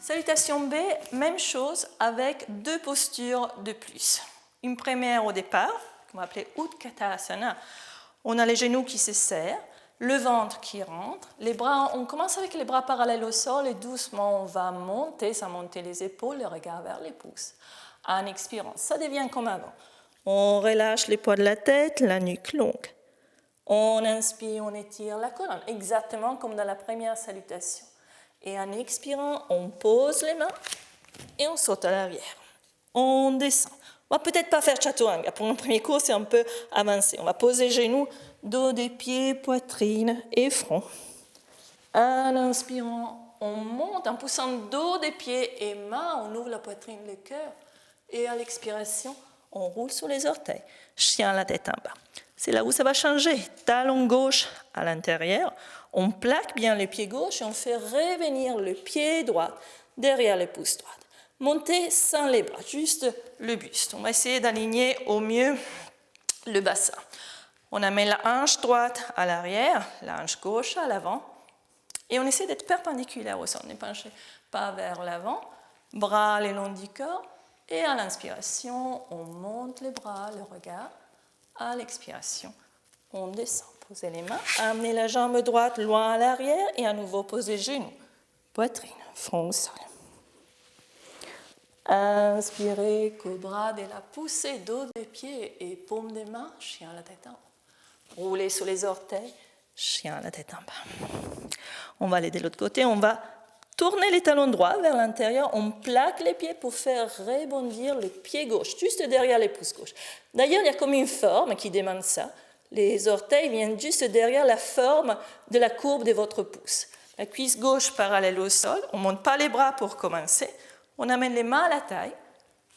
Salutation B, même chose avec deux postures de plus. Une première au départ, qu'on va appeler Utkatasana. On a les genoux qui se serrent, le ventre qui rentre, les bras, on commence avec les bras parallèles au sol et doucement on va monter, sans monter les épaules, le regard vers les pouces. En expirant, ça devient comme avant. On relâche les poids de la tête, la nuque longue. On inspire, on étire la colonne, exactement comme dans la première salutation. Et en expirant, on pose les mains et on saute à l'arrière. On descend. On va peut-être pas faire chaturanga. Pour le premier cours, c'est un peu avancé. On va poser genoux, dos des pieds, poitrine et front. En inspirant, on monte en poussant dos des pieds et mains, on ouvre la poitrine, le cœur. Et à l'expiration, on roule sur les orteils. Chien la tête en bas. C'est là où ça va changer. Talon gauche à l'intérieur. On plaque bien le pied gauche et on fait revenir le pied droit derrière le pouce droit. Montez sans les bras, juste le buste. On va essayer d'aligner au mieux le bassin. On amène la hanche droite à l'arrière, la hanche gauche à l'avant. Et on essaie d'être perpendiculaire au sol. Ne penchez pas vers l'avant. Bras le long du corps. Et à l'inspiration, on monte les bras, le regard. À l'expiration, on descend. Posez les mains, amenez la jambe droite loin à l'arrière et à nouveau posez genoux, poitrine, front au sol. Inspirez, cobra de la poussée, dos des pieds et paume des mains, chien à la tête en haut. Roulez sur les orteils, chien à la tête en bas. On va aller de l'autre côté, on va tourner les talons droits vers l'intérieur, on plaque les pieds pour faire rebondir le pied gauche, juste derrière les pouces gauche. D'ailleurs, il y a comme une forme qui demande ça. Les orteils viennent juste derrière la forme de la courbe de votre pouce. La cuisse gauche parallèle au sol, on ne monte pas les bras pour commencer, on amène les mains à la taille,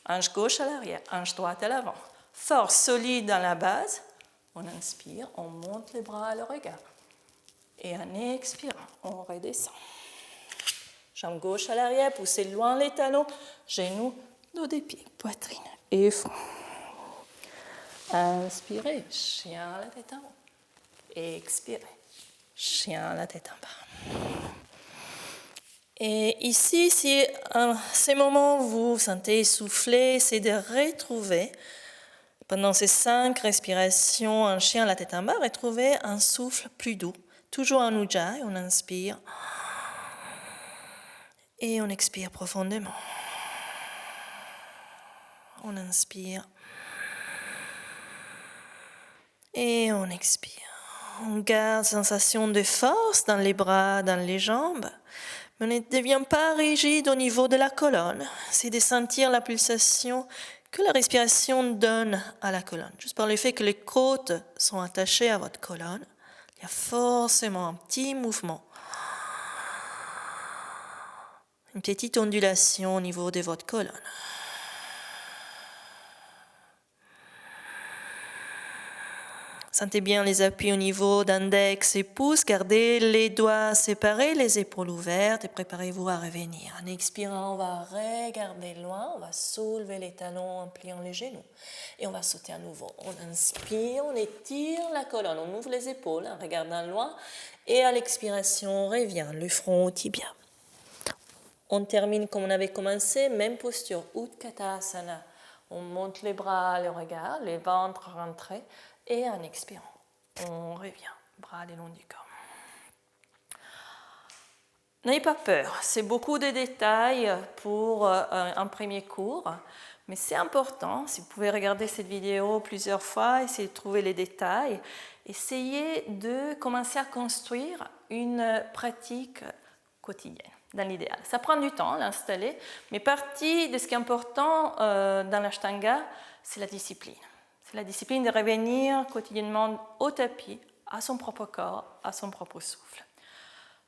hanche gauche à l'arrière, hanche droite à l'avant. Force solide dans la base, on inspire, on monte les bras à le regard. Et en expirant, on redescend. Jambe gauche à l'arrière, poussez loin les talons, genoux, dos des pieds, poitrine et front. Inspirez, chien à la tête en haut. Expirez, chien à la tête en bas. Et ici, si à ces moments vous vous sentez essoufflé, c'est de retrouver, pendant ces 5 respirations, un chien à la tête en bas, retrouver un souffle plus doux. Toujours en ujjayi, on inspire. Et on expire profondément. On inspire. Et on expire. On garde sensation de force dans les bras, dans les jambes, mais on ne devient pas rigide au niveau de la colonne. C'est de sentir la pulsation que la respiration donne à la colonne. Juste par le fait que les côtes sont attachées à votre colonne, il y a forcément un petit mouvement. Une petite ondulation au niveau de votre colonne. Sentez bien les appuis au niveau d'index et pouce. Gardez les doigts séparés, les épaules ouvertes et préparez-vous à revenir. En expirant, on va regarder loin. On va soulever les talons en pliant les genoux. Et on va sauter à nouveau. On inspire, on étire la colonne. On ouvre les épaules en regardant loin. Et à l'expiration, on revient, le front au tibia. On termine comme on avait commencé, même posture, Utkatasana. On monte les bras, le regard, les ventres rentrés. Et en expirant, on revient, bras le long du corps. N'ayez pas peur, c'est beaucoup de détails pour un premier cours, mais c'est important, si vous pouvez regarder cette vidéo plusieurs fois, essayer de trouver les détails, essayez de commencer à construire une pratique quotidienne, dans l'idéal. Ça prend du temps à l'installer, mais partie de ce qui est important dans l'Ashtanga, c'est la discipline. C'est la discipline de revenir quotidiennement au tapis, à son propre corps, à son propre souffle.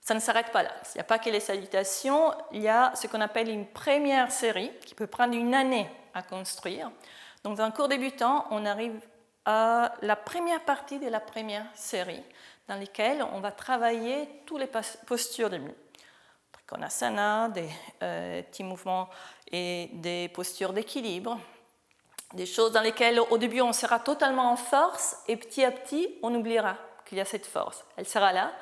Ça ne s'arrête pas là. Il n'y a pas que les salutations, il y a ce qu'on appelle une première série qui peut prendre une année à construire. Donc dans un cours débutant, on arrive à la première partie de la première série dans laquelle on va travailler toutes les postures de mu. Trikonasana, des petits mouvements et des postures d'équilibre. Des choses dans lesquelles au début on sera totalement en force et petit à petit on oubliera qu'il y a cette force. Elle sera là,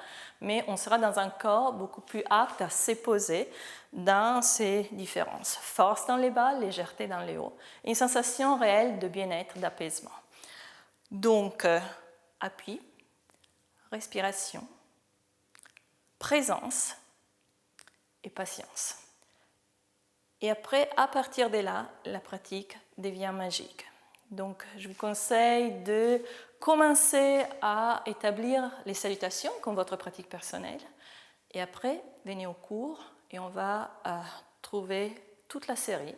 mais on sera dans un corps beaucoup plus apte à s'époser dans ces différences. Force dans les bas, légèreté dans les hauts. Une sensation réelle de bien-être, d'apaisement. Donc, appui, respiration, présence et patience. Et après, à partir de là, la pratique devient magique. Donc, je vous conseille de commencer à établir les salutations comme votre pratique personnelle. Et après, venez au cours et on va trouver toute la série,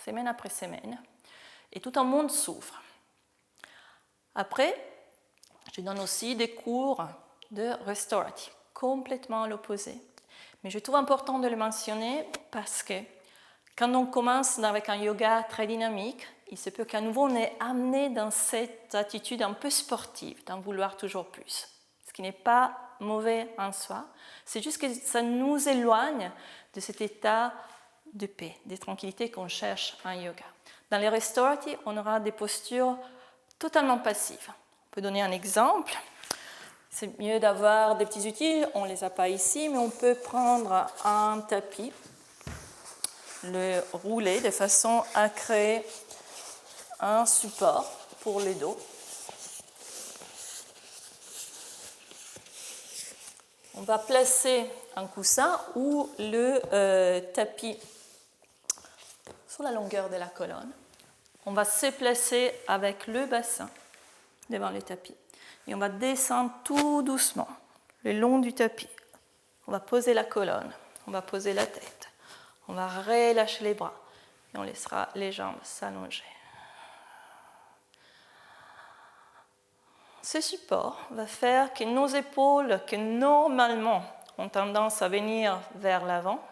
semaine après semaine. Et tout un monde s'ouvre. Après, je donne aussi des cours de restorative, complètement à l'opposé. Mais je trouve important de le mentionner parce que quand on commence avec un yoga très dynamique, il se peut qu'à nouveau on est amené dans cette attitude un peu sportive, d'en vouloir toujours plus. Ce qui n'est pas mauvais en soi, c'est juste que ça nous éloigne de cet état de paix, de tranquillité qu'on cherche en yoga. Dans les restoratives, on aura des postures totalement passives. On peut donner un exemple. C'est mieux d'avoir des petits outils, on ne les a pas ici, mais on peut prendre un tapis, le rouler de façon à créer un support pour le dos. On va placer un coussin ou le tapis sur la longueur de la colonne. On va se placer avec le bassin devant le tapis et on va descendre tout doucement le long du tapis. On va poser la colonne, on va poser la tête, on va relâcher les bras et on laissera les jambes s'allonger. Ce support va faire que nos épaules, qui normalement ont tendance à venir vers l'avant,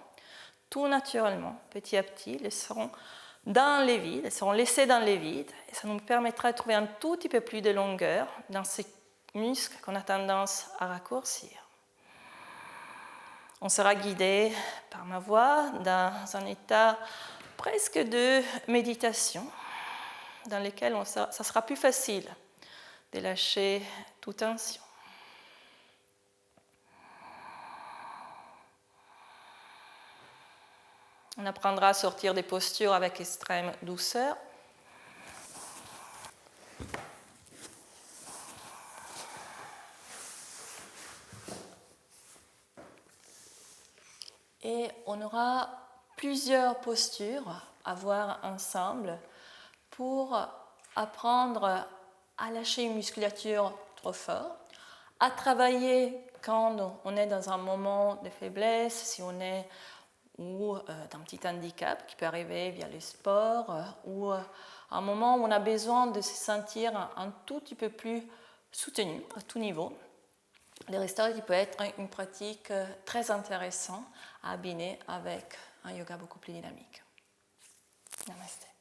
tout naturellement, petit à petit, elles seront dans les vides, elles seront laissées dans les vides, et ça nous permettra de trouver un tout petit peu plus de longueur dans ces muscles qu'on a tendance à raccourcir. On sera guidé par ma voix dans un état presque de méditation, dans lequel ça sera plus facile de lâcher toute tension. On apprendra à sortir des postures avec extrême douceur. Et on aura plusieurs postures à voir ensemble pour apprendre à lâcher une musculature trop fort, à travailler quand on est dans un moment de faiblesse, si on est ou d'un petit handicap qui peut arriver via le sport, ou un moment où on a besoin de se sentir un tout petit peu plus soutenu à tout niveau. Le restoratif peut être une pratique très intéressante à combiner avec un yoga beaucoup plus dynamique. Namaste.